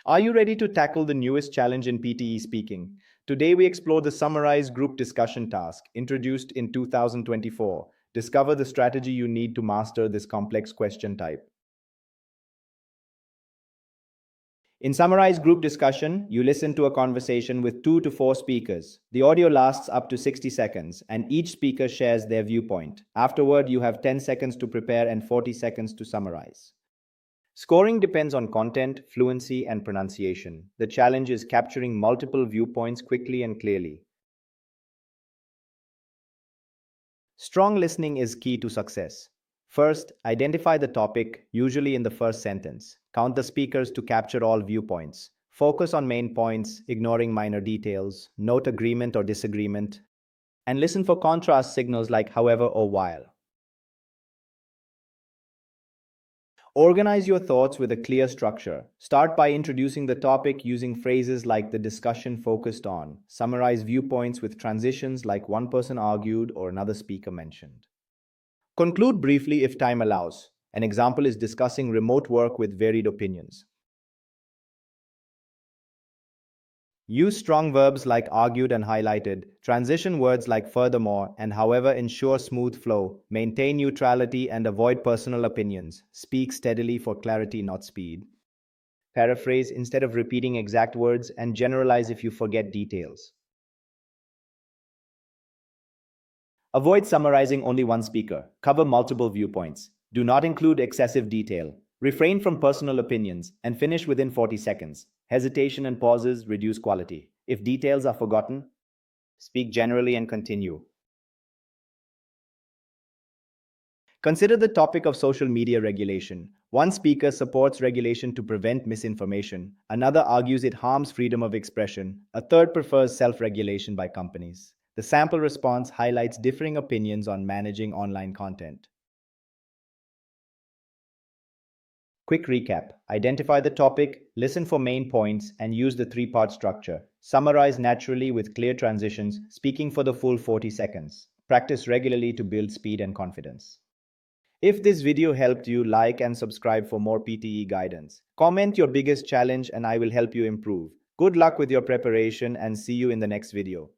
Are you ready to tackle the newest challenge in PTE speaking? Today we explore the summarized group discussion task introduced in 2024. Discover the strategy you need to master this complex question type. In summarized group discussion, you listen to a conversation with 2 to 4 speakers. The audio lasts up to 60 seconds, and each speaker shares their viewpoint. Afterward, you have 10 seconds to prepare and 40 seconds to summarize. Scoring depends on content, fluency, and pronunciation. The challenge is capturing multiple viewpoints quickly and clearly. Strong listening is key to success. First, identify the topic, usually in the first sentence. Count the speakers to capture all viewpoints. Focus on main points, ignoring minor details. Note agreement or disagreement. And listen for contrast signals like however or while. Organize your thoughts with a clear structure. Start by introducing the topic using phrases like the discussion focused on. Summarize viewpoints with transitions like one person argued or another speaker mentioned. Conclude briefly if time allows. An example is discussing remote work with varied opinions. Use strong verbs like argued and highlighted, transition words like furthermore and however ensure smooth flow, maintain neutrality and avoid personal opinions, speak steadily for clarity not speed. Paraphrase instead of repeating exact words and generalize if you forget details. Avoid summarizing only one speaker, cover multiple viewpoints, do not include excessive detail, refrain from personal opinions, and finish within 40 seconds. Hesitation and pauses reduce quality. If details are forgotten, speak generally and continue. Consider the topic of social media regulation. One speaker supports regulation to prevent misinformation, another argues it harms freedom of expression, a third prefers self-regulation by companies. The sample response highlights differing opinions on managing online content. Quick recap. Identify the topic, listen for main points, and use the three-part structure. Summarize naturally with clear transitions, speaking for the full 40 seconds. Practice regularly to build speed and confidence. If this video helped you, like and subscribe for more PTE guidance. Comment your biggest challenge and I will help you improve. Good luck with your preparation and see you in the next video.